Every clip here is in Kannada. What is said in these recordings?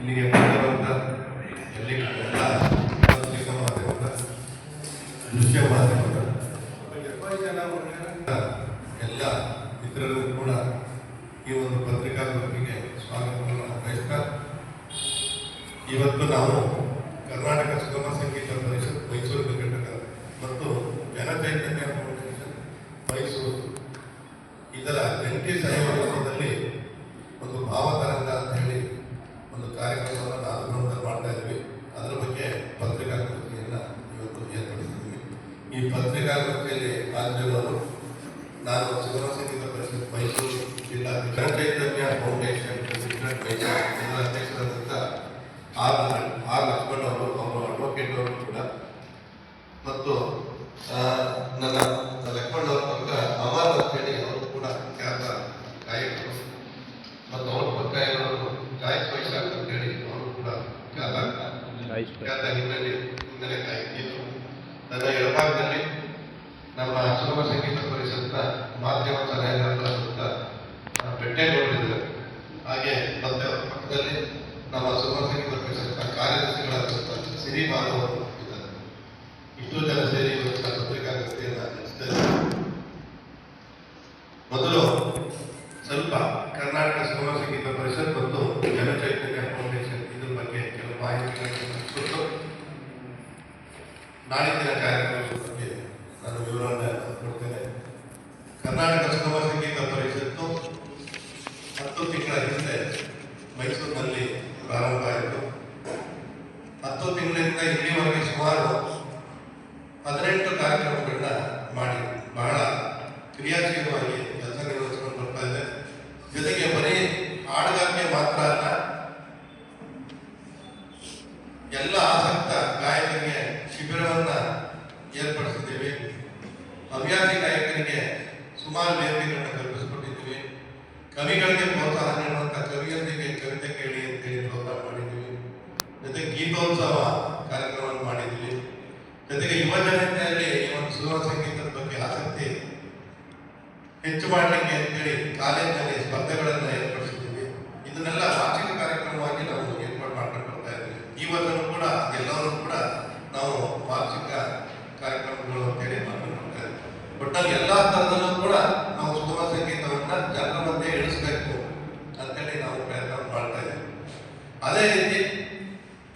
ಇಲ್ಲಿಗೆ ಬಂದಿರುವಂಥ ಎಲ್ಲ ಸಾಮಾಜಿಕ ಮಾಧ್ಯಮದ ದೃಶ್ಯ ಮಾಧ್ಯಮದ ಎಲ್ಲ ಮಿತ್ರರಿಗೂ ಕೂಡ ಈ ಒಂದು ಪತ್ರಿಕಾಗೋಷ್ಠಿಗೆ ಸ್ವಾಗತವನ್ನು ಬಯಸ್ತಾ, ಇವತ್ತು ನಾವು ಕರ್ನಾಟಕ ಸುಗಮ ಸಂಗೀತ ಪರಿಷತ್ ಮೈಸೂರು ಘಟಕ ಮತ್ತು ಜನಚೈತನ್ಯ ಫೌಂಡೇಶನ್ ಮೈಸೂರು ಇದರ ಜಂಟಿ ಸಹಯೋಗದಲ್ಲಿ ಒಂದು ಭಾವತರಂಗ ಅಂತ ಹೇಳಿ ಒಂದು ಕಾರ್ಯಕ್ರಮವನ್ನು ನಾವು ಮಾಡ್ತಾ ಇದ್ವಿ. ಅದರ ಬಗ್ಗೆ ಪತ್ರಿಕಾಗೋಷ್ಠಿಯನ್ನು ಇವತ್ತು ಏರ್ಪಡಿಸಿದ್ವಿ. ಈ ಪತ್ರಿಕಾಗೋಷ್ಠಿಯಲ್ಲಿ ಹಾಜರಿರುವವರು ನಾನು ಸುಗಮ ಸಂಗೀತ ಪರಿಷತ್ ಮೈಸೂರು ಜಿಲ್ಲಾ ಜನಚೈತನ್ಯ ಫೌಂಡೇಶನ್ ಪ್ರೆಸಿಡೆಂಟ್ ಮೈಸೂರು ಇದರ ಅಧ್ಯಕ್ಷರಾದಂಥ ಆರ್ ಲಕ್ಷ್ಮಣ್ ಅವರು, ಅವರು ಅಡ್ವೊಕೇಟ್ ಅವರು ಕೂಡ, ಮತ್ತು ನನ್ನ ಲಕ್ಷ್ಮಣ್ ಅವರ ಪಕ್ಕ ಅಮರ್ ಅಂತ ಹೇಳಿ ಅವರು ಕೂಡ ಖ್ಯಾತ ಗಾಯಕರು, ಮತ್ತು ಅವ್ರ ಪಕ್ಕ ಇರೋರು ಚಾಯ್ಸ್ ವೈಶಾಖ್ ಅಂತ ಹೇಳಿ ಅವರು ಕೂಡ ಖ್ಯಾತ ಹಿನ್ನೆಲೆ ಗಾಯಕಿಯರು. ನನ್ನ ಎಡಭಾಗದಲ್ಲಿ ನಮ್ಮ ಸುಗಮ ಸಂಗೀತ ಪರಿಷತ್ನ ಮಾಧ್ಯಮ ಸಲಹೆಗಾರರಾದಂಥ ಬೆಟ್ಟೇಗೌಡರಿದ್ದಾರೆ. ಹಾಗೆ ಮತ್ತೆ ಅವರ ಪಕ್ಕದಲ್ಲಿ ನಮ್ಮ ಸುಗಮ ಸಂಗೀತ ಪರಿಷತ್ನ ಕಾರ್ಯದರ್ಶಿಗಳಾದಂಥ ಸಿರಿ ಮಾಧವ್ ಅವರು ಇದ್ದಾರೆ. ಇಷ್ಟು ಜನ ಸೇರಿ ಇವತ್ತಿನ ಪತ್ರಿಕಾಗೋಷ್ಠಿಯನ್ನು ನಡೆಸ್ತಾ ಇದ್ದಾರೆ. ಮೊದಲು ಸ್ವಲ್ಪ ಕರ್ನಾಟಕ ಸುಗಮ ಸಂಗೀತ ಪರಿಷತ್ ಮತ್ತು ಜನಚೈತನ್ಯ ಫೌಂಡೇಶನ್ ಇದ್ರ ಬಗ್ಗೆ ಕೆಲವು ಮಾಹಿತಿಗಳನ್ನು ಕೊಟ್ಟು ನಾಳಿನ ಕಾರ್ಯಕ್ರಮದ ಬಗ್ಗೆ ನಾನು ವಿವರಣೆ ಕೊಡ್ತೇನೆ. ಕರ್ನಾಟಕ ಸುಗಮ ಸಂಗೀತ ಪರಿಷತ್ತು 10 ತಿಂಗಳ ಹಿಂದೆ ಮೈಸೂರಿನಲ್ಲಿ ಪ್ರಾರಂಭ ಆಯಿತು. 10 ತಿಂಗಳಿಂದ ಇಲ್ಲಿವರೆಗೆ ಸುಮಾರು 18 ಕಾರ್ಯಕ್ರಮಗಳನ್ನ ಮಾಡಿ ಬಹಳ ಕ್ರಿಯಾಶೀಲವಾಗಿ ಕೆಲಸ ನಿರ್ವಹಿಸಿಕೊಂಡು ಬರ್ತಾ ಇದೆ. ಜೊತೆಗೆ ಬರೀ ಹಾಡುಗಾರಿಕೆ ಮಾತ್ರ ಅಲ್ಲ, ಎಲ್ಲ ಆಸಕ್ತ ಗಾಯಕರಿಗೆ ಶಿಬಿರವನ್ನ ಏರ್ಪಡಿಸಿದ್ದೀವಿ. ಹವ್ಯಾಸಿ ಗಾಯಕರಿಗೆ ಸುಮಾರು ವೇದಿಕೆಗಳನ್ನು ಕಲ್ಪಿಸಿಕೊಟ್ಟಿದ್ದೀವಿ. ಕವಿಗಳಿಗೆ ಪ್ರೋತ್ಸಾಹ ನೀಡುವಂಥ ಕವಿಯೊಂದಿಗೆ ಕವಿತೆ ಕೇಳಿ ಅಂತೇಳಿ ಪ್ರೋತ್ಸಾಹ ಮಾಡಿದ್ದೀವಿ. ಜೊತೆಗೆ ಗೀತೋತ್ಸವ ಕಾರ್ಯಕ್ರಮವನ್ನು ಮಾಡಿದ್ದೀವಿ. ಜೊತೆಗೆ ಯುವ ಜನತೆಯಲ್ಲಿ ಈ ಒಂದು ಸುಗಮ ಸಂಗೀತದ ಬಗ್ಗೆ ಆಸಕ್ತಿ ಹೆಚ್ಚು ಮಾಡಲಿಕ್ಕೆ ಅಂತೇಳಿ ಕಾಲೇಜಿನಲ್ಲಿ ಸ್ಪರ್ಧೆಗಳನ್ನು ಏರ್ಪಡಿಸಿದ್ದೀವಿ. ಇದನ್ನೆಲ್ಲ ವಾರ್ಷಿಕ ಕಾರ್ಯಕ್ರಮವಾಗಿ ನಾವು ಏರ್ಪಾಡು ಮಾಡ್ಕೊಂಡು ಬರ್ತಾ ಇದ್ದೀವಿ. ಈ ವರ್ಷನೂ ಕೂಡ ಎಲ್ಲರೂ ಕೂಡ ನಾವು ವಾರ್ಷಿಕ ಕಾರ್ಯಕ್ರಮಗಳು ಅಂತೇಳಿ ಮಾಡ್ಕೊಂಡು ಬರ್ತಾ ಇದ್ದೀವಿ. ಒಟ್ಟಲ್ಲಿ ಎಲ್ಲ ಥರದಲ್ಲೂ ಕೂಡ ನಾವು ಸುಗಮ ಸಂಗೀತವನ್ನು ಜನರ ಮಧ್ಯೆ ಇಳಿಸಬೇಕು ಅಂತೇಳಿ ನಾವು ಪ್ರಯತ್ನ ಮಾಡ್ತಾ ಇದ್ದೀವಿ. ಅದೇ ರೀತಿ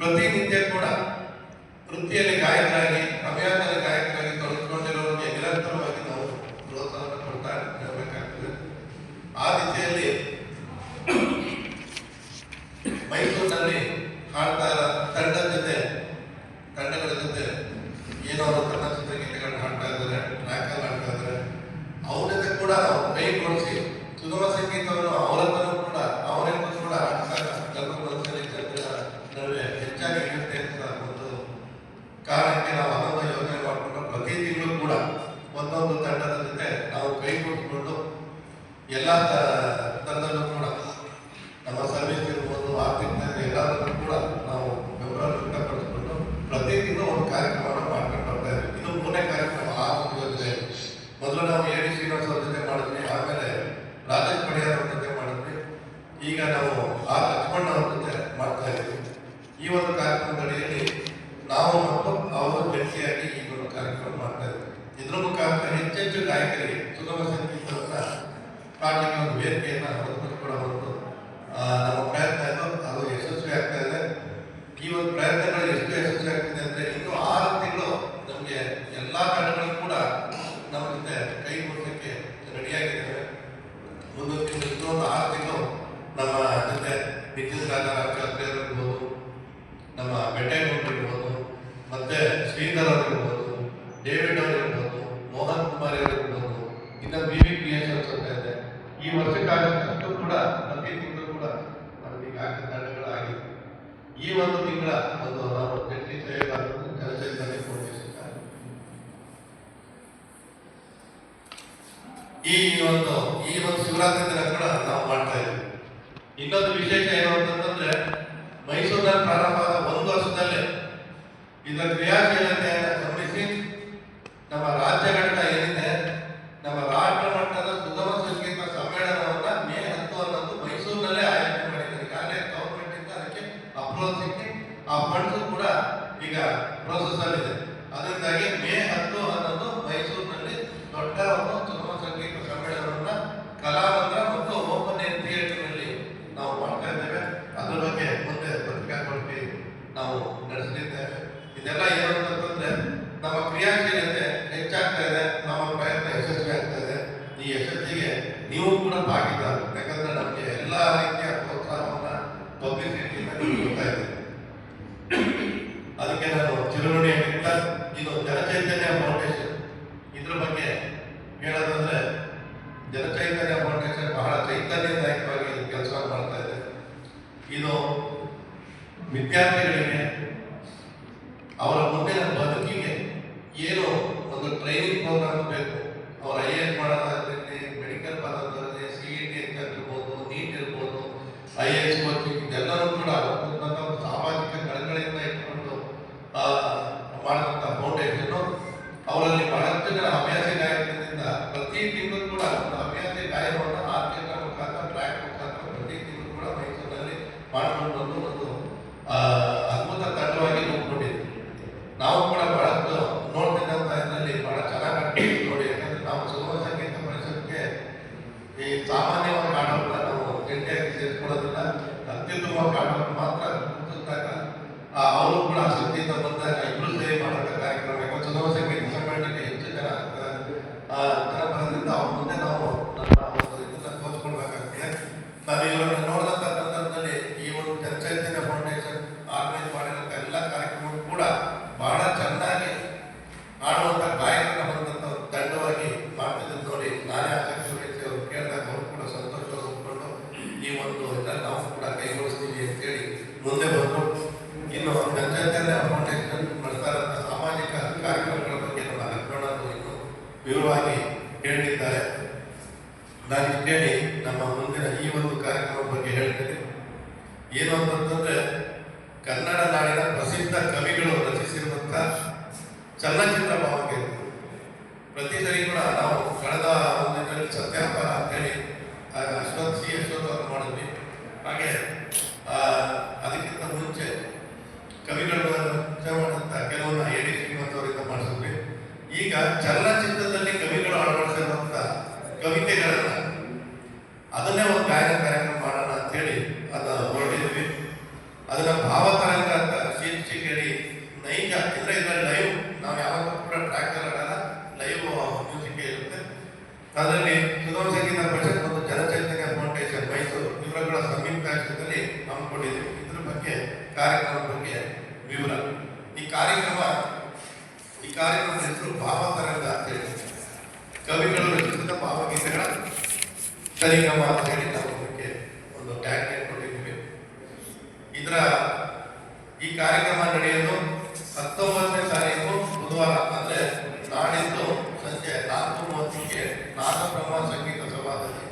ಪ್ರತಿನಿತ್ಯ ಕೂಡ ವೃತ್ತಿಯಲ್ಲಿ ಗಾಯಕರಾಗಿ, ಹವ್ಯಾಸದಲ್ಲಿ ಗಾಯಕರಾಗಿ ತೊಡಗಿಕೊಂಡಿರೋರಿಗೆ ನಿರಂತರವಾಗಿ ನಾವು ಪ್ರೋತ್ಸಾಹ ಕೊಡ್ತಾ ಇರಬೇಕಾಗ್ತದೆ. ಆ ದಿಸೆಯಲ್ಲಿ ಮೈಸೂರಿನಲ್ಲಿ ಹಾಡ್ತಾ ಇರೋ ತಂಡಗಳ ಜೊತೆ ಏನೋ ಅವರು ಕನ್ನಡ ಚಿತ್ರಗೀತೆಗಳನ್ನ ಹಾಡ್ತಾ ಇದ್ದಾರೆ, ಟ್ರ್ಯಾಕಲ್ಲಿ ಹಾಡ್ತಾ ಇದ್ದಾರೆ. ಅವ್ರ ಜೊತೆ ಕೂಡ ನಾವು ಕೈ ಕೊಡಿಸಿ ಸುಗಮ ಸಂಗೀತವನ್ನು ಅವರನ್ನು ಕೂಡ ಹಾಡ್ತಾರೆ. ಜನರ ನಡುವೆ ಹೆಚ್ಚಾಗಿ ಇರುತ್ತೆ ಅಂತ ಒಂದು ಕಾರಣಕ್ಕೆ ನಾವು ಅದನ್ನು ಯೋಚನೆ ಮಾಡಿಕೊಂಡು ಪ್ರತಿ ತಿಂಗಳು ಕೂಡ ಒಂದೊಂದು ತಂಡದ ಜೊತೆ ನಾವು ಕೈ ಕೊಟ್ಕೊಂಡು ಎಲ್ಲ ಥರದಲ್ಲೂ ಕೂಡ ನಮ್ಮ ಸರ್ವಿಸ್ ಇರ್ಬೋದು, ಆರ್ಥಿಕತೆ ಎಲ್ಲದನ್ನು ಕೂಡ ನಾವು ಬೆಂಬಲ ವ್ಯಕ್ತಪಡಿಸಿಕೊಂಡು ಪ್ರತಿ ತಿಂಗಳು ಒಂದು ಕಾರ್ಯಕ್ರಮವನ್ನು ಮಾಡ್ಕೊಂಡು ಬರ್ತಾ ಇದ್ದೀವಿ. ಇದು 3ನೇ ಕಾರ್ಯಕ್ರಮ. ಆ ಒಂದು ಯೋಜನೆ ಮೊದಲು ನಾವು ಎ.ಡಿ. ಶ್ರೀನಿವಾಸ್ ಅವ್ರ ಜೊತೆ ಮಾಡಿದ್ವಿ, ಆಮೇಲೆ ರಾಜೇಶ್ ಪಡಿಯಾರ್ ಅವ್ರ ಜೊತೆ ಮಾಡಿದ್ವಿ, ಈಗ ನಾವು ಆರ್ ಲಕ್ಷ್ಮಣ್ ಅವ್ರ ಜೊತೆ ಮಾಡ್ತಾ ಇದ್ದೀವಿ. ಈ ಒಂದು ಕಾರ್ಯಕ್ರಮದ ಅಡಿಯಲ್ಲಿ ನಾವು ಮತ್ತು ಅವರು ಜಂಟಿಯಾಗಿ ಈ ಒಂದು ಕಾರ್ಯಕ್ರಮ ಮಾಡ್ತಾ ಇದ್ದೀವಿ. ಇದ್ರ ಮುಖಾಂತರ ಹೆಚ್ಚೆಚ್ಚು ಗಾಯಕರಿಗೆ ಸುಗಮ ಸಂಗೀತವನ್ನು ಕಾಣಲಿಕ್ಕೆ ಒಂದು ವೇದಿಕೆಯನ್ನು ಒದಗಿಸಿಕೊಡ ಒಂದು ನಮ್ಮ ಪ್ರಯತ್ನ ಇದೆ. ಅದು ಯಶಸ್ವಿ ಆಗ್ತಾ ಇದೆ. ಈ ಒಂದು ಪ್ರಯತ್ನಗಳು ಎಷ್ಟು ಯಶಸ್ವಿ ಆಗ್ತಿದೆ ಅಂದರೆ ಇನ್ನೂ 6 ತಿಂಗಳು ನಮಗೆ ಎಲ್ಲ ತಂಡಗಳು ಕೂಡ ನಮ್ಮ ಜೊತೆ ಕೈ ಕೊಡಲಿಕ್ಕೆ ರೆಡಿಯಾಗಿದ್ದೇವೆ. ಮುಂದೊಂದು ತಿಂಗಳು ಇನ್ನೊಂದು 6 ತಿಂಗಳು ನಮ್ಮ ಜೊತೆ ವಿದ್ಯುತ್ ರಾಜಾಚಾರ್ಯ ಇರ್ಬೋದು, ನಮ್ಮ ಬೆಟ್ಟೇಗೌಡರು ಇರ್ಬೋದು, ಮತ್ತೆ ಶ್ರೀಧರ್ ಅವರು ಇರ್ಬೋದು, ಡೇವಿಡ್ ಅವರು ಇರ್ಬೋದು, ಮೋಹನ್ ಕುಮಾರ್ ಅವರು ಇರ್ಬೋದು, ಇನ್ನು ವಿ.ವಿ. ಕ್ರಿಯೇಷನ್ಸ್ ಅಂತ ಇದೆ. ಈ ವರ್ಷಕ್ಕಾಗಷ್ಟು ಕೂಡ ಪ್ರತಿ ತಿಂಗಳು ಕೂಡ ನಮಗೆ ಈಗ ತಂಡಗಳಾಗಿದೆ. ಈ ಒಂದು ತಿಂಗಳ ಒಂದು ನಾವು ಜಂಟಿ ಸಹಯೋಗವನ್ನು ಜನಚೈತನ್ಯ ಫೌಂಡೇಶನ್ ಈ ಒಂದು ಶಿವರಾತ್ರಿ ದಿನ ಕೂಡ ನಾವು ಮಾಡ್ತಾ ಇದ್ದೀವಿ. ಇನ್ನೊಂದು ವಿಶೇಷ ಏನು ಅಂತಂದ್ರೆ ಮೈಸೂರಿನಲ್ಲಿ ಪ್ರಾರಂಭ ಆದ 1 ವರ್ಷದಲ್ಲೇ ಇದರ ಕ್ರಿಯಾಶೀಲತೆಯನ್ನು ಗಮನಿಸಿ ನಮ್ಮ ರಾಜ್ಯ ಘಟಕ ಏನಿದೆ, ನಮ್ಮ ರಾಷ್ಟ್ರ ಮಟ್ಟದ ಸುಗಮ ಸಂಗೀತ ಸಮ್ಮೇಳನವನ್ನ ಮೇ 10 ಮೈಸೂರಿನಲ್ಲೇ ಆಯೋಜನೆ ಮಾಡಿದ್ದಾರೆ. ಈಗಾಗಲೇ ಗೌರ್ಮೆಂಟ್ ಇಂದ ಅದಕ್ಕೆ ಇನ್ನೂ ಕೂಡ ಭಾಗಿದಾರ. ಯಾಕಂದ್ರೆ ನಮಗೆ ಎಲ್ಲ ರೀತಿಯ ಪ್ರೋತ್ಸಾಹವನ್ನ ಪಬ್ಲಿಸಿಟಿ ಕೊಡ್ತಾ ಇದೆ. ಅದಕ್ಕೆ ನಾನು ಚಿರುನುಡಿಯಾಗಿದ್ದ ಇದು ಜನಚೈತನ್ಯ ಫೌಂಡೇಶನ್ ಇದ್ರ ಬಗ್ಗೆ ಹೇಳೋದಂದ್ರೆ, ಜನಚೈತನ್ಯ ಫೌಂಡೇಶನ್ ಬಹಳ ಚೈತನ್ಯದಾಯಕವಾಗಿ ಕೆಲಸ ಮಾಡ್ತಾ ಇದೆ. ಇದು ವಿದ್ಯಾರ್ಥಿಗಳಿಗೆ ಅವರ ಮುಂದಿನ ಬದುಕಿಗೆ ಏನು ಒಂದು ಟ್ರೈನಿಂಗ್ ಪ್ರೋಗ್ರಾಮ್ ಬೇಕು, ಅವ್ರ IAS ಮಾಡೋದಾದ್ರೆ, ಮೆಡಿಕಲ್ ಮಾಡೋದಾದ್ರೆ, CET ಎಕ್ಸಾಮ್ ಇರ್ಬೋದು, ನೀಟ್ ಇರ್ಬೋದು, IAS ಕೋಚಿಂಗ್ ಇದೆಲ್ಲರೂ ಕೂಡ ಒಂದು ಸಾಮಾಜಿಕ ಕಳಕಳಿಯಿಂದ ಇಟ್ಕೊಂಡು ಮಾಡಿದಂಥ ಫೌಂಡೇಶನ್ನು ಅವರಲ್ಲಿ ಬಹಳಷ್ಟು ಜನ ಹವ್ಯಾಸಿ ಗಾಯಕರಿಂದ ಪ್ರತಿ ತಿಂಗಳು ಕೂಡ ಒಂದು ಹವ್ಯಾಸಿ ಗಾಯನವನ್ನು ಆರ್ಥಿಕ ಮುಖಾಂತರ ಟ್ರ್ಯಾಕ್ ಮುಖಾಂತರ ಪ್ರತಿ ತಿಂಗಳು ಕೂಡ ಮೈಸೂರಿನಲ್ಲಿ ಮಾಡಿಕೊಂಡು ಬಂದು ಒಂದು ಅದ್ಭುತ ತಂಡವಾಗಿ ನೋಡ್ಕೊಂಡಿದ್ವಿ. ನಾವು ಕೂಡ ಬಹಳಷ್ಟು ನೋಡ್ತಿದ್ದಂಥ ಇದರಲ್ಲಿ ಬಹಳ ಚೆನ್ನಾಗಿ ನೋಡಿ. ಯಾಕಂದ್ರೆ ನಾವು ಸುಗಮ ಸಂಗೀತ ಪರಿಷತ್ಗೆ ಈ ಸಾಮಾನ್ಯವಾಗಿ ಹಾಡೋಲ್ಲ, ನಾವು ಜಂಟಿಯಾಗಿ ಸೇರಿಸ್ಕೊಳ್ಳೋದಿಲ್ಲ. ಅತ್ಯುತ್ತಮವಾಗಿ ಹಾಡೋದು ಮಾತ್ರ ಗುರುತಿಸಿದಾಗ ಅವರು ಕೂಡ ಆಸಕ್ತಿಯಿಂದ ಬಂದಾಗ ಇಬ್ಬರು ಸೇರಿ ಮಾಡೋಂಥ ಕಾರ್ಯಕ್ರಮ. ಯಾಕಂದ್ರೆ ಸುಗಮ ಸಂಗೀತ ಸಮ್ಮೇಳನಕ್ಕೆ ಹೆಚ್ಚು ಜನ ಬರೋದ್ರಿಂದ ಅವ್ರ ಮುಂದೆ ನಾವು ನಮ್ಮ ಇದನ್ನ ತೋರಿಸ್ಕೊಳ್ಬೇಕಾಗ್ತದೆ. ನಾವು ಇವರನ್ನು ನೋಡಿದಂಥ ಸಂದರ್ಭದಲ್ಲಿ ಈ ಒಂದು ಜನಚೈತನ್ಯ ಫೌಂಡೇಶನ್ ಆರ್ಗನೈಸ್ ಮಾಡಿದಂಥ ಎಲ್ಲ ಕಾರ್ಯಕ್ರಮಗಳು ಕೂಡ ಬಹಳ ಚೆನ್ನಾಗಿ ಆಡುವಂಥ ಗಾಯಕರನ್ನ ಹೊಂದಂಥ ತಂಡವಾಗಿ ಮಾಡ್ತಿದ್ದು ನೋಡಿ ನಾನೇ ಆಸಕ್ತಿ ವಹಿಸಿ ಅವರು ಕೇಳಿದಾಗ ಅವರು ಕೂಡ ಸಂತೋಷ ಹೊಂದ್ಕೊಂಡು ಈ ಒಂದು ಇದನ್ನು ನಾವು ಕೂಡ ಕೈಗೊಳಿಸ್ತೀವಿ ಅಂತೇಳಿ ಮುಂದೆ ಬಂದು ಇನ್ನು ಜನಚೈತನ್ಯ ಫೌಂಡೇಶನ್ ನಡೆಸ್ತಾ ಇರುವಂಥ ಸಾಮಾಜಿಕ ಕಾರ್ಯಕ್ರಮಗಳ ಬಗ್ಗೆ ನಮ್ಮ ಲಕ್ಷ್ಮಣರು ಇನ್ನು ವಿವರವಾಗಿ ಹೇಳಿದ್ದಾರೆ. ನಾನು ಹೇಳಿ ನಮ್ಮ ಮುಂದಿನ ಈ ಒಂದು ಕಾರ್ಯಕ್ರಮದ ಬಗ್ಗೆ ಹೇಳ್ತೇನೆ. ಏನು ಅಂತಂದ್ರೆ, ಕನ್ನಡ ನಾಡಿನ ಪ್ರಸಿದ್ಧ ಕವಿಗಳು ರಚಿಸಿರುವಂಥ ಚಲನಚಿತ್ರ ಭಾವಗೀತೆ. ಪ್ರತಿ ಸರಿ ಕೂಡ ನಾವು ಕಳೆದ ಒಂದು ಇದರಲ್ಲಿ ಸತ್ಯಾಪಾರ ಅಂತೇಳಿ ಅಶ್ವಥ್ ಅವರು ಮಾಡಿದ್ವಿ. ಹಾಗೆ ಅದಕ್ಕಿಂತ ಮುಂಚೆ ಕವಿಗಳು ರಚನೆ ಮಾಡಿದಂಥ ಕೆಲವನ್ನ AD ಶ್ರೀನಿವಾಸ್ ಅವರಿಂದ ಮಾಡಿಸಿದ್ವಿ. ಈಗ ಚಲನಚಿತ್ರದಲ್ಲಿ ಕವಿಗಳು ಅಳವಡಿಸಿರುವಂಥ ಕವಿತೆಗಳನ್ನ ಅದನ್ನೇ ಒಂದು ಗಾಯನ ಕಾರ್ಯಕ್ರಮ ಮಾಡೋಣ ಅಂತೇಳಿ ಅದನ್ನ ಹೊರಟಿದ್ವಿ. ಅದನ್ನ ಭಾವತರಂಗ ಅಂತ ಶೀರ್ಷಿಕೆಯಲ್ಲಿ ನೈಜ ಅಂದ್ರೆ ಇದರಲ್ಲಿ ಲೈವ್ ನಾವು ಯಾವಾಗಲೂ ಕೂಡ ಟ್ರ್ಯಾಕ್ ಆಡಲ್ಲ, ಲೈವ್ ಮ್ಯೂಸಿಕ್ ಇರುತ್ತೆ. ಅದರಲ್ಲಿ ಸುಗಮ ಸಂಗೀತ ಪರಿಷತ್ ಮತ್ತು ಜನಚೈತನ್ಯ ಫೌಂಡೇಶನ್ ಮೈಸೂರು ಇವರುಗಳ ಸಂಯುಕ್ತಾಶ್ರಯದಲ್ಲಿ ಹಮ್ಮಿಕೊಂಡಿದ್ವಿ. ಇದ್ರ ಬಗ್ಗೆ ಕಾರ್ಯಕ್ರಮದ ಬಗ್ಗೆ ವಿವರ. ಈ ಕಾರ್ಯಕ್ರಮದ ಹೆಸರು ಭಾವತರಂಗ ಅಂತ ಹೇಳಿ, ಕವಿಗಳು ರಚಿಸಿದ ಭಾವಗೀತೆಗಳ ಸರಿಗಮ ಅಂತ ಹೇಳಿ ನಾವು ಅದಕ್ಕೆ ಒಂದು ಟ್ಯಾಗ್ ಕೊಟ್ಟಿದ್ದೀವಿ. ಈ ಕಾರ್ಯಕ್ರಮ ನಡೆಯೋದು 19ನೇ ತಾರೀಕು ಬುಧವಾರ, ಅಂದ್ರೆ ನಾಡಿದ್ದು ಸಂಜೆ 4:30ಕ್ಕೆ ನಾದಬ್ರಹ್ಮ ಸಂಗೀತ ಸಭಾದಲ್ಲಿ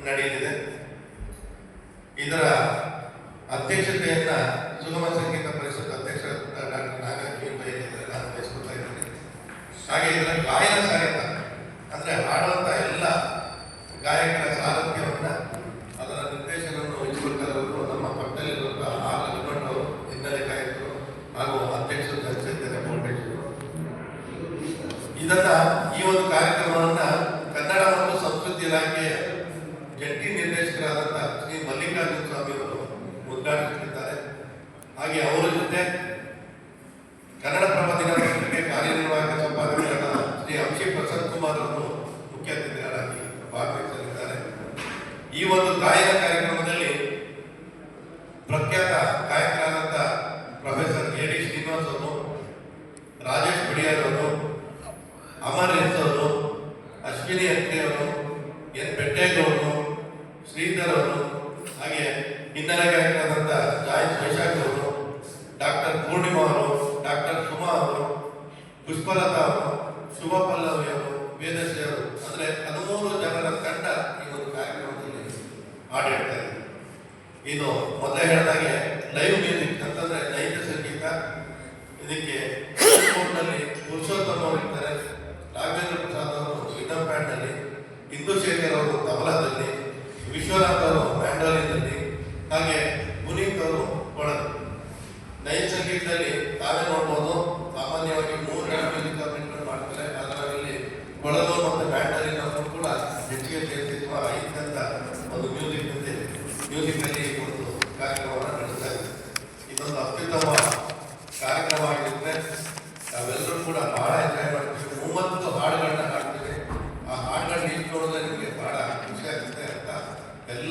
ನಡೆಯಲಿದೆ. ಇದರ ಅಧ್ಯಕ್ಷತೆಯನ್ನ ಸುಗಮ ಸಂಗೀತ ಪರಿಷತ್ ಅಧ್ಯಕ್ಷ ಡಾಕ್ಟರ್ ನಾಗರಾಜ್ ನಾನು ವಹಿಸ್ಕೊಳ್ತಾ ಇದ್ದೀನಿ. ಹಾಗೆ ಇದರ ಗಾಯನ ಸಾಹಿತ್ಯ ಅಂದ್ರೆ ಹಾಡುವಂತ ಎಲ್ಲ ಗಾಯಕರ ಸಾರಥ್ಯವನ್ನ ಅದರ ನಿರ್ದೇಶನವನ್ನು ವಹಿಸಿಕೊಳ್ತಾರವರು ನಮ್ಮ ಪಕ್ಕದಲ್ಲಿರುವಂಥ ಲಕ್ಷ್ಮಣ್ ಅವರು, ಹಿನ್ನೆಲೆ ಗಾಯಕರು ಹಾಗೂ ಅಧ್ಯಕ್ಷರು ಜನಚೈತನ್ಯ ಫೌಂಡೇಶನ್. ಇದನ್ನ ಈ ಒಂದು ಕಾರ್ಯಕ್ರಮವನ್ನ ಕನ್ನಡ ಮತ್ತು ಸಂಸ್ಕೃತಿ ಇಲಾಖೆಯ ಜಂಟಿ ನಿರ್ದೇಶಕರಾದಂಥ ಶ್ರೀ ಮಲ್ಲಿಕಾರ್ಜುನ ಸ್ವಾಮಿ ಅವರು ಉದ್ಘಾಟಿಸುತ್ತಿದ್ದಾರೆ. ಹಾಗೆ ಅವರ ಜೊತೆ ಕನ್ನಡಪ್ರಭ ದಿನಪತ್ರಿಕೆ ಕಾರ್ಯನಿರ್ವಾಹಕ ಸಂಪಾದಕರಾದ ಶ್ರೀ ಅಂಶಿ ಪ್ರಸನ್ನ ಕುಮಾರ್ ಅವರು ಮುಖ್ಯ ಅತಿಥಿಗಳಾಗಿ ಭಾಗವಹಿಸಲಿದ್ದಾರೆ. ಈ ಒಂದು ಗಾಯನ ಕಾರ್ಯಕ್ರಮದಲ್ಲಿ ಪ್ರಖ್ಯಾತ ಗಾಯಕರಾದಂಥ ಪ್ರೊಫೆಸರ್ AD ಶ್ರೀನಿವಾಸ್ ಅವರು, ರಾಜೇಶ್ ಬಡಿಯಾರ್ ಅವರು, ಅಮರ್ ಎಸ್ ಅವರು, ಅಶ್ವಿನಿ ಅತ್ರಿ ಅವರು, N ಬೆಟ್ಟೇಗೌಡರು, ಶ್ರೀಧರ್ ಅವರು, ಹಾಗೆ ಹಿನ್ನೆಲೆ ಗಾಯಕರಾದಂಥ ಜಾಯ್ ವೈಶಾಖ್ ಅವರು, ಡಾಕ್ಟರ್ ಪೂರ್ಣಿಮಾ ಅವರು, ಡಾಕ್ಟರ್ ಸುಮಾ ಅವರು, ಪುಷ್ಪಲತಾ ಅವರು, ಶುಭ ಪಲ್ಲವಿ ಅವರು, ವೇದಶ್ರೀ ಅವರು, ಅಂದ್ರೆ 13 ಜನರ ತಂಡ ಈ ಒಂದು ಕಾರ್ಯಕ್ರಮದಲ್ಲಿ ಹಾಡಿರ್ತಾರೆ. ಇದು ಮೊದಲೇ ಹೇಳಿದಾಗೆ ಲೈವ್ ಮ್ಯೂಸಿಕ್ ಅಂತಂದ್ರೆ ನೈಜ ಸಂಗೀತ. ಇದಕ್ಕೆ ನಲ್ಲಿ ಪುರುಷೋತ್ತಮ ಅವರು ಇರ್ತಾರೆ, ರಾಘವೇಂದ್ರ ಪ್ರಸಾದ್ ಅವರು ರಿದಮ್ ಬ್ಯಾಂಡ್ ನಲ್ಲಿ, ಇಂದುಶೇಖರ್ ಅವರು ತಬಲಾದಲ್ಲಿ, ವಿಶ್ವನಾಥ್ ಅವರು ಮ್ಯಾಂಡೋಲಿನಲ್ಲಿ, ಹಾಗೆ ಪುನೀತ್ ಅವರು ಕೊಳಲು. ನೈಜ ಸಂಗೀತದಲ್ಲಿ ತಾವೇ ನೋಡ್ಬೋದು, ಸಾಮಾನ್ಯವಾಗಿ 3 ಜನ ಮ್ಯೂಸಿಕ್ ಅರೇಂಜ್ಮೆಂಟ್ ಮಾಡ್ತಾರೆ. ಅದರಲ್ಲಿ ಕೊಳಲು ಮತ್ತು ಮ್ಯಾಂಡೋಲಿನ್ ಅವರು ಕೂಡ ಹೆಚ್ಚಿಗೆ ಸೇರಿಸಿರುವ 5 ಅಂತ ಒಂದು ಮ್ಯೂಸಿಕ್ನಲ್ಲಿ ಒಂದು ಕಾರ್ಯಕ್ರಮವನ್ನು ನಡೆಸ್ತಾ ಇದೆ. ಇದೊಂದು ಅತ್ಯುತ್ತಮ ಕಾರ್ಯಕ್ರಮ ಆಗಿರುತ್ತೆ. ನಾವೆಲ್ಲರೂ ಕೂಡ ಬಹಳ ಎಂಜಾಯ್ ಮಾಡ್ತೀವಿ. 30 ಹಾಡುಗಳನ್ನ ಹಾಡ್ತೀವಿ. ಆ ಹಾಡುಗಳನ್ನ ನಿಂತ್ಕೊಳ್ಳೋದ್ರೆ ನಿಮಗೆ ಬಹಳ ಖುಷಿ ಆಗುತ್ತೆ.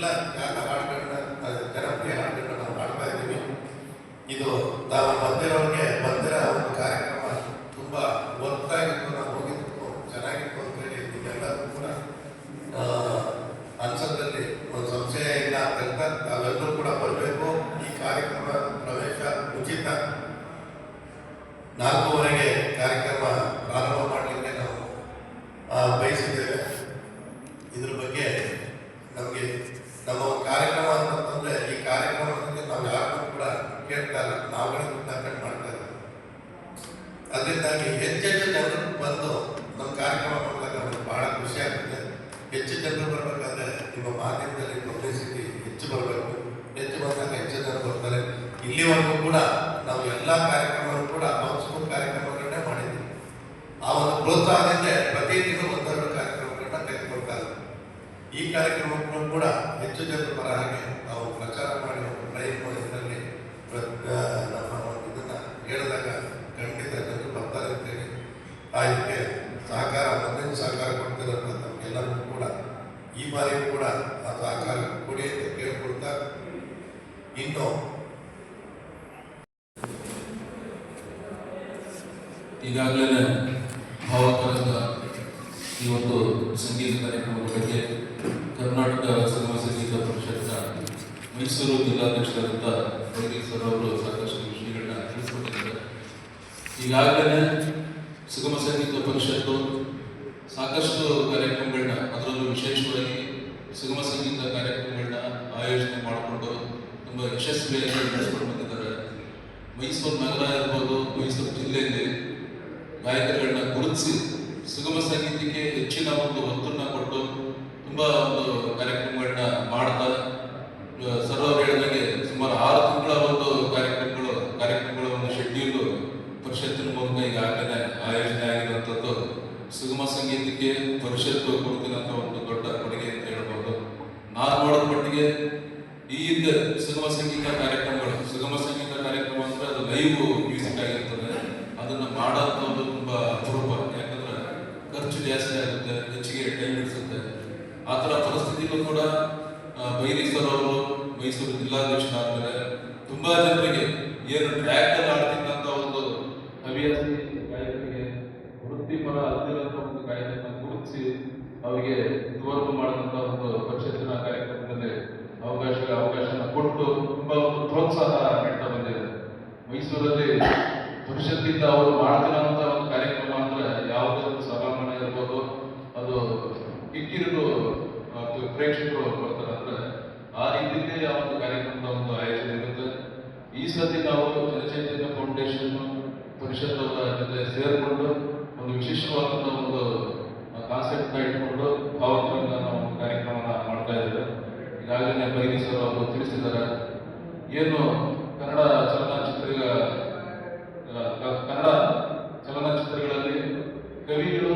ಎಲ್ಲ ಹಾಡುಗಳನ್ನ ಜನಪ್ರಿಯ ಹಾಡುಗಳನ್ನ ನಾವು ಹಾಡ್ತಾ ಇದ್ದೀವಿ. ಇದು ನಾವು ಬಂದಿರೋ ಒಂದು ಕಾರ್ಯಕ್ರಮ ತುಂಬಾ ಒತ್ತಾಗಿತ್ತು, ನಾವು ಹೋಗಿದ್ದು ಚೆನ್ನಾಗಿತ್ತು ಅಂತ ಹೇಳಿ ನಿಮ್ಮೆಲ್ಲರೂ ಕೂಡ ಅನ್ಸೋದ್ರಲ್ಲಿ ಒಂದು ಸಂಶಯ ಇಲ್ಲ ಅಂತ ನಾವೆಲ್ಲರೂ ಕೂಡ ಬರಬೇಕು. ಈ ಕಾರ್ಯಕ್ರಮ ಪ್ರವೇಶ ಉಚಿತ. 4:30ಗೆ ಕಾರ್ಯಕ್ರಮ ಪ್ರಾರಂಭ ಮಾಡಲಿಕ್ಕೆ ನಾವು ಬಯಸಿದ್ದೇವೆ. ಇದ್ರ ಬಗ್ಗೆ ನಮಗೆ ನಮ್ಮ ಒಂದು ಕಾರ್ಯಕ್ರಮ ಅಂತಂದ್ರೆ ಈ ಕಾರ್ಯಕ್ರಮದಲ್ಲಿ ನಾವು ಯಾರನ್ನೂ ಕೂಡ ಕೇಳ್ತಾ ಇಲ್ಲ, ನಾವುಗಳೇ ಕಂಡು ಮಾಡ್ತಾ ಇದ್ದೀವಿ. ಅದರಿಂದಾಗಿ ಹೆಚ್ಚೆಚ್ಚು ಜನರು ಬಂದು ನಮ್ಮ ಕಾರ್ಯಕ್ರಮ ಮಾಡಿದಾಗ ನಮಗೆ ಬಹಳ ಖುಷಿ ಆಗುತ್ತೆ. ಹೆಚ್ಚು ಜನರು ಬರಬೇಕಾದ್ರೆ ನಿಮ್ಮ ಮಾಧ್ಯಮದಲ್ಲಿ ಪಬ್ಲಿಸಿಟಿ ಹೆಚ್ಚು ಬರಬೇಕು. ಹೆಚ್ಚು ಬಂದಾಗ ಹೆಚ್ಚು ಜನ ಬರ್ತಾರೆ. ಇಲ್ಲಿವರೆಗೂ ಕೂಡ ನಾವು ಎಲ್ಲ ಕಾರ್ಯಕ್ರಮಗಳು ಕೂಡ ಸಂಸ್ಕೃತ ಕಾರ್ಯಕ್ರಮಗಳನ್ನೇ ಮಾಡಿದ್ದೀವಿ. ಆ ಒಂದು ಪ್ರೋತ್ಸಾಹದಿಂದ ಪ್ರತಿ ತಿಂಗಳು 1-2 ಕಾರ್ಯಕ್ರಮಗಳನ್ನ ತೆಗೆದುಕೊಳ್ತಾರೆ. ಈ ಕಾರ್ಯಕ್ರಮಗಳು ಕೂಡ ಹೆಚ್ಚು ಜನರು ಬರ ಹಾಗೆ ನಾವು ಪ್ರಚಾರ ಮಾಡಿ ಒಂದು ಪ್ರಯತ್ನದಲ್ಲಿ ನಮ್ಮ ಒಂದು ಇದನ್ನ ಹೇಳಿದಾಗ ಖಂಡಿತ ಜನರು ಬರ್ತಾರೆ ಅಂತೇಳಿ ಇದಕ್ಕೆ ಸಹಕಾರ ಮೊದಲಿನ ಸಹಕಾರ ಕೊಡ್ತಿರೋದು ನಮಗೆಲ್ಲರಿಗೂ ಕೂಡ ಈ ಬಾರಿಯೂ ಕೂಡ ಆ ಸಹಕಾರ ಕೊಡಿ ಅಂತ ಕೇಳ್ಕೊಳ್ತಾ, ಇನ್ನು ಈಗಾಗಲೇ ಭಾವಕರದ ಈ ಒಂದು ಸಂಗೀತ ಕಾರ್ಯಕ್ರಮದ ಬಗ್ಗೆ ಕರ್ನಾಟಕ ಸುಗಮ ಸಂಗೀತ ಪರಿಷತ್ನ ಮೈಸೂರು ಜಿಲ್ಲಾಧ್ಯಕ್ಷರಾದಂಥ ವೈದ್ಯ ಸರ್ ಅವರು ಸಾಕಷ್ಟು ವಿಷಯಗಳನ್ನ ತಿಳಿಸ್ಕೊಟ್ಟಿದ್ದಾರೆ. ಈಗಾಗಲೇ ಸುಗಮ ಸಂಗೀತ ಪರಿಷತ್ತು ಸಾಕಷ್ಟು ಕಾರ್ಯಕ್ರಮಗಳನ್ನ, ಅದರಲ್ಲೂ ವಿಶೇಷವಾಗಿ ಸುಗಮ ಸಂಗೀತ ಕಾರ್ಯಕ್ರಮಗಳನ್ನ ಆಯೋಜನೆ ಮಾಡಿಕೊಂಡು ತುಂಬ ಯಶಸ್ವಿಯಾಗಿ ನಡೆಸ್ಕೊಂಡು ಬಂದಿದ್ದಾರೆ. ಮೈಸೂರು ನಗರ ಇರ್ಬೋದು, ಮೈಸೂರು ಜಿಲ್ಲೆಯಲ್ಲಿ ಗಾಯಕರುಗಳನ್ನ ಗುರುತಿಸಿ ಸುಗಮ ಸಂಗೀತಕ್ಕೆ ಹೆಚ್ಚಿನ ಒಂದು ಒತ್ತನ್ನು ಕೊಟ್ಟು ತುಂಬಾ ಒಂದು ಕಾರ್ಯಕ್ರಮಗಳನ್ನ ಮಾಡ್ತಾ, ಸರ್ ಅವರು ಹೇಳಿದಂಗೆ ಸುಮಾರು 6 ತಿಂಗಳ ಒಂದು ಕಾರ್ಯಕ್ರಮಗಳ ಒಂದು ಶೆಡ್ಯೂಲ್ ಪರಿಷತ್ತಿನ ಮೂಲಕ ಈಗಾಗಲೇ ಆಯೋಜನೆ ಆಗಿರುವಂಥದ್ದು ಸುಗಮ ಸಂಗೀತಕ್ಕೆ ಪರಿಷತ್ತು ಕೊಡ್ತಿರೋಂಥ ಒಂದು ದೊಡ್ಡ ಕೊಡುಗೆ ಅಂತ ಹೇಳ್ಬೋದು. ನಾನು ನೋಡಿದ ಮಟ್ಟಿಗೆ ಈ ಹಿಂದೆ ಸುಗಮ ಸಂಗೀತ ಕಾರ್ಯಕ್ರಮ ಅಂದ್ರೆ ಅದು ಲೈವ್ ಮ್ಯೂಸಿಕ್ ಆಗಿರ್ತದೆ. ಅದನ್ನ ಮಾಡೋಂಥ ಒಂದು ತುಂಬಾ ಅಪರೂಪ. ಯಾಕಂದ್ರೆ ಖರ್ಚು ಜಾಸ್ತಿ ಆಗುತ್ತೆ, ಹೆಚ್ಚಿಗೆ ಟೈಮ್ ಹಿಡಿಸುತ್ತೆ. ಆ ಥರ ಪರಿಸ್ಥಿತಿಗೂ ಕೂಡ ಬೈರಿ ಸರ್ ಅವರು ಮೈಸೂರು ಜಿಲ್ಲಾಧ್ಯಕ್ಷರಾದ್ಮೇಲೆ ತುಂಬಾ ಜನರಿಗೆ ಏನು ಟ್ರ್ಯಾಕ್ ಅಲ್ಲಿ ಆಡ್ತಿದ್ದಂತ ಒಂದು ಹವ್ಯಾಸಿ ಗಾಯಕರಿಗೆ ವೃತ್ತಿಪರ ಅಲ್ಲಿರುವಂತ ಒಂದು ಗಾಯಕರನ್ನ ಗುರುತಿಸಿ ಅವರಿಗೆ ಇದುವರೆಗೂ ಮಾಡಿದಂತ ಒಂದು ಪರಿಷತ್ತಿನ ಕಾರ್ಯಕ್ರಮದಲ್ಲಿ ಅವಕಾಶನ ಕೊಟ್ಟು ತುಂಬಾ ಒಂದು ಪ್ರೋತ್ಸಾಹ ನೀಡ್ತಾ ಬಂದಿದೆ. ಮೈಸೂರಲ್ಲಿ ಪರಿಷತ್ತಿಂದ ಅವರು ಮಾಡ್ತಿರೋಂಥ ಒಂದು ಕಾರ್ಯಕ್ರಮ ಅಂದ್ರೆ ಯಾವುದೇ ಒಂದು ಸಭಾಂಗಣ ಇರ್ಬೋದು, ಅದು ಕಿಕ್ಕಿರಿದು ಪ್ರೇಕ್ಷಕರು ಬರ್ತಾರೆ. ಅಂದ್ರೆ ಆ ರೀತಿಯಲ್ಲಿ ಆ ಒಂದು ಕಾರ್ಯಕ್ರಮದ ಒಂದು ಆಯೋಜನೆ ಇರುತ್ತೆ. ಈ ಸತಿ ನಾವು ಜನಚೈತನ್ಯ ಫೌಂಡೇಶನ್ ಪರಿಷತ್ ಅವರ ಜೊತೆ ಸೇರಿಕೊಂಡು ಒಂದು ವಿಶೇಷವಾದಂತಹ ಒಂದು ಕಾನ್ಸೆಪ್ಟ್ ನ ಇಟ್ಕೊಂಡು ಭಾವಕರಿಂದ ನಾವು ಒಂದು ಕಾರ್ಯಕ್ರಮನ ಮಾಡ್ತಾ ಇದ್ದೇವೆ. ಈಗಾಗಲೇ ಬೈರಿ ಸರ್ ಅವರು ತಿಳಿಸಿದ್ದಾರೆ. ಏನು ಕನ್ನಡ ಚಲನಚಿತ್ರಗಳಲ್ಲಿ ಕವಿಗಳು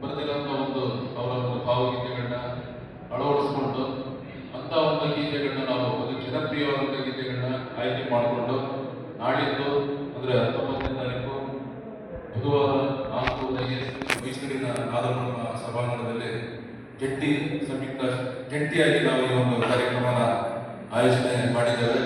ಬರೆದಿರುವಂಥ ಒಂದು ಅವರ ಒಂದು ಭಾವಗೀತೆಗಳನ್ನ ಅಳವಡಿಸ್ಕೊಂಡು ಅಂತ ಒಂದು ಗೀತೆಗಳನ್ನ ನಾವು ಒಂದು ಜನಪ್ರಿಯವಾದಂಥ ಗೀತೆಗಳನ್ನ ಆಯ್ಕೆ ಮಾಡಿಕೊಂಡು ನಾಳಿದ್ದು ಅಂದ್ರೆ 19ನೇ ತಾರೀಕು ಬುಧವಾರ 4 ಗಂಟೆಗೆ ಮೈಸೂರಿನ ನಾದಬ್ರಹ್ಮ ಸಭಾಂಗಣದಲ್ಲಿ ಜಂಟಿಯಾಗಿ ನಾವು ಈ ಒಂದು ಕಾರ್ಯಕ್ರಮನ ಆಯೋಜನೆ ಮಾಡಿದ್ದೇವೆ.